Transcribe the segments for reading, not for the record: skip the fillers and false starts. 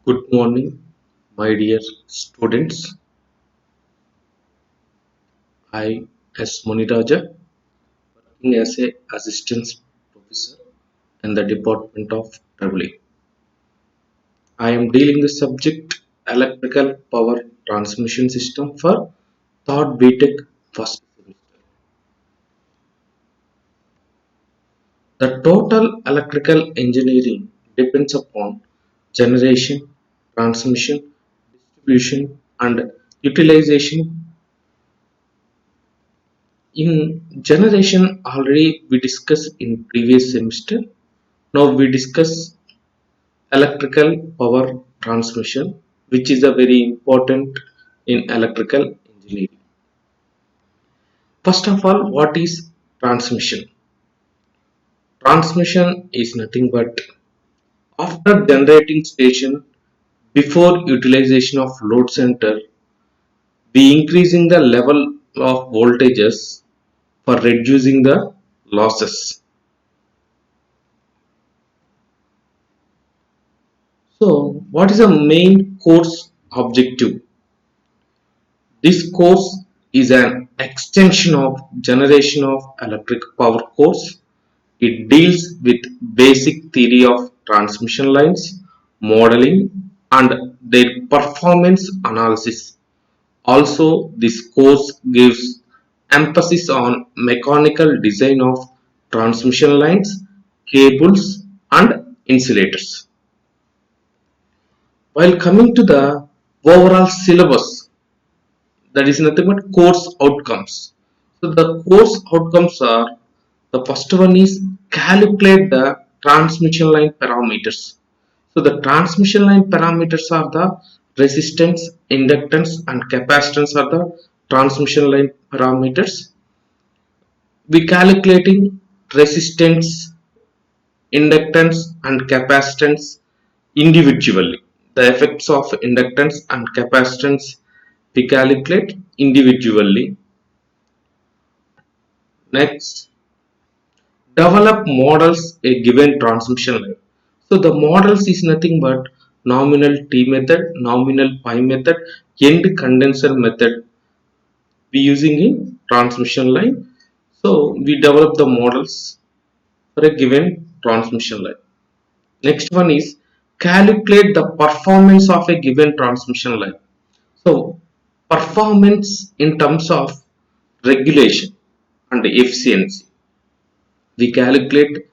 Good morning, my dear students. I, S. Muniraja, working as a assistant professor in the Department of Traveling. I am dealing the subject electrical power transmission system for third BTech first semester. The total electrical engineering depends upon generation, transmission, distribution, and utilization. In generation, already we discussed in previous semester. Now we discuss electrical power transmission, which is a very important in electrical engineering. First of all, what is transmission? Transmission is nothing but after generating station before utilization of load center, we increasing the level of voltages for reducing the losses. So, what is the main course objective? This course is an extension of Generation of Electric Power course. It deals with basic theory of transmission lines, modeling, and their performance analysis. Also, this course gives emphasis on mechanical design of transmission lines, cables, and insulators. While coming to the overall syllabus, that is nothing but course outcomes. So the course outcomes are, the first one is calculate the transmission line parameters. So the transmission line parameters are the resistance, inductance, and capacitance are the transmission line parameters. We calculating resistance, inductance, and capacitance individually. The effects of inductance and capacitance we calculate individually. Next, develop models a given transmission line. So the models is nothing but nominal T method, nominal pi method, end condenser method we using in transmission line. So we develop the models for a given transmission line. Next one is calculate the performance of a given transmission line. So performance in terms of regulation and efficiency. We calculate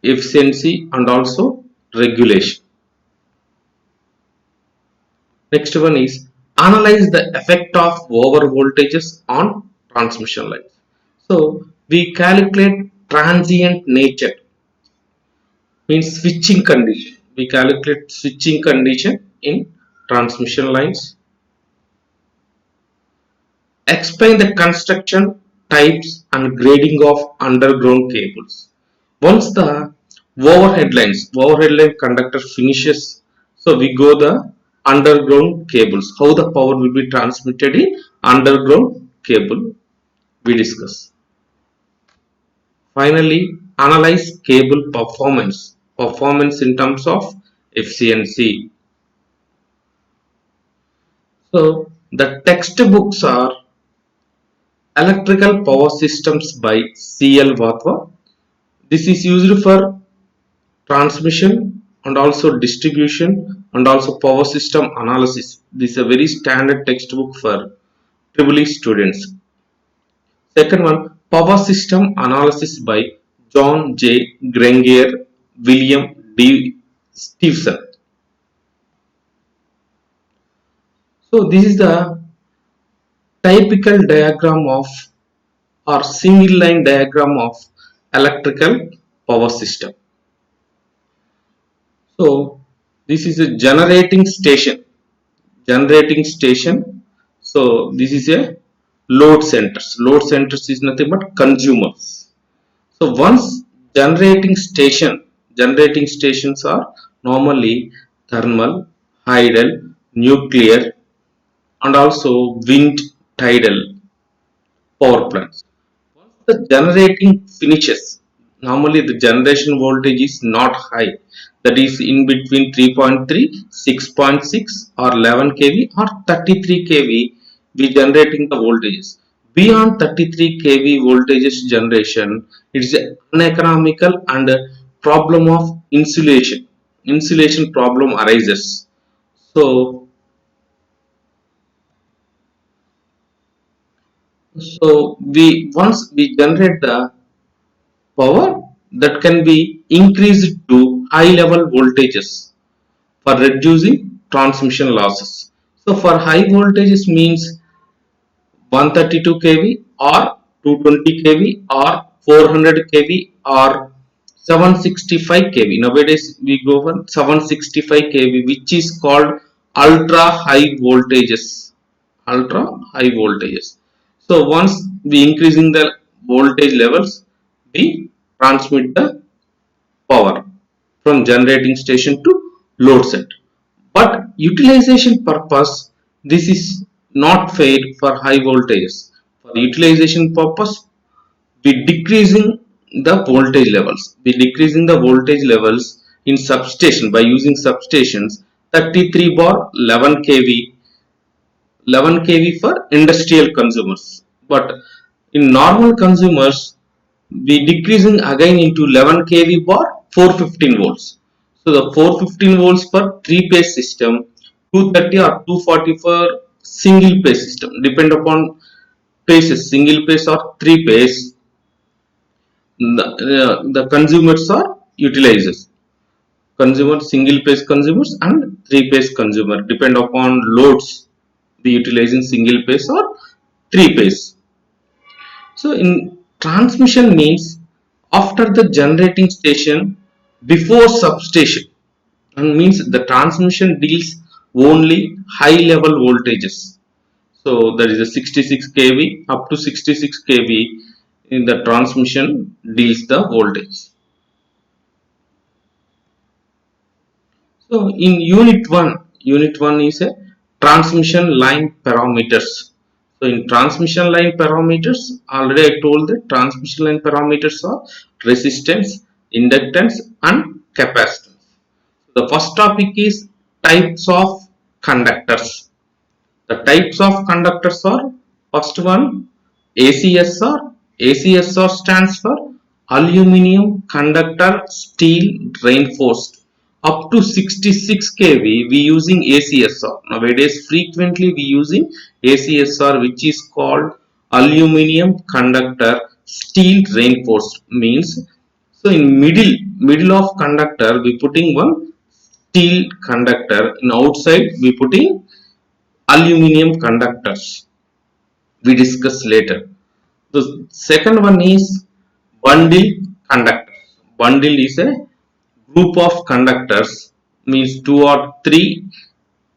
efficiency and also regulation. Next one is analyze the effect of over voltages on transmission lines. So we calculate transient nature, means switching condition. We calculate switching condition in transmission lines. Explain the construction, types, and grading of underground cables. Once the overhead line conductor finishes, so we go the underground cables. How the power will be transmitted in underground cable we discuss. Finally, analyze cable performance. Performance in terms of efficiency. So the textbooks are Electrical Power Systems by C.L. Vatva. This is used for transmission and also distribution and also power system analysis. This is a very standard textbook for triple E students. Second one, Power System Analysis by John J. Grenier, William D. Stevenson. So this is the typical diagram of or single line diagram of electrical power system. So this is a generating station. Generating station. So this is a load centers. Load centers is nothing but consumers. So once generating stations are normally thermal, hydel, nuclear, and also wind, tidal power plants. Once the generating finishes, normally the generation voltage is not high. that is in between 3.3, 6.6 or 11 kV or 33 kV, we generating the voltages. Beyond 33 kV voltages generation, it is uneconomical and a problem of insulation. Insulation problem arises. So, we once we generate the power that can be increased to high level voltages for reducing transmission losses. So for high voltages means 132 kV or 220 kV or 400 kV or 765 kV. Nowadays we go for 765 kV, which is called ultra high voltages. Ultra high voltages. So once we increasing the voltage levels, we transmit the power from generating station to load set. But utilization purpose, this is not fair for high voltages. For utilization purpose, we decreasing the voltage levels. We decreasing the voltage levels in substation by using substations 33 bar 11 kV 11 kV for industrial consumers. But in normal consumers, we decreasing again into 11 kV bar 415 volts. So the 415 volts for three phase system, 230 or 240 for single phase system, depend upon phases, single phase or three phase, the consumers are utilizers. Consumer single phase consumers and three phase consumer depend upon loads, the utilizing single phase or three phase. So in transmission means after the generating station before substation, and means the transmission deals only high level voltages. So there is a 66 kV up to 66 kV in the transmission deals the voltage. So in unit 1 is a transmission line parameters. So in transmission line parameters, already I told that transmission line parameters are resistance, inductance and capacitance. The first topic is types of conductors. The types of conductors are, first one, ACSR. ACSR stands for Aluminium Conductor Steel Reinforced. Up to 66 kV we using ACSR. Nowadays frequently we using ACSR, which is called Aluminium Conductor Steel Reinforced. Means, so in middle of conductor we putting one steel conductor, in outside we putting aluminum conductors, we discuss later. The second one is bundle conductors. Bundle is a group of conductors, means two or three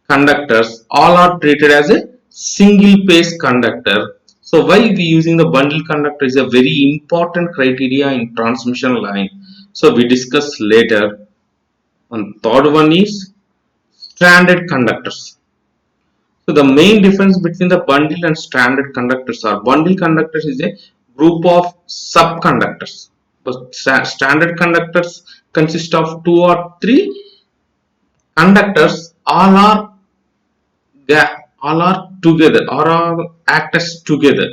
conductors all are treated as a single phase conductor. So why we using the bundle conductor is a very important criteria in transmission line, so we discuss later. And third one is stranded conductors. So the main difference between the bundle and standard conductors are, bundle conductors is a group of subconductors, but standard conductors consist of two or three conductors, all are together or are act as together.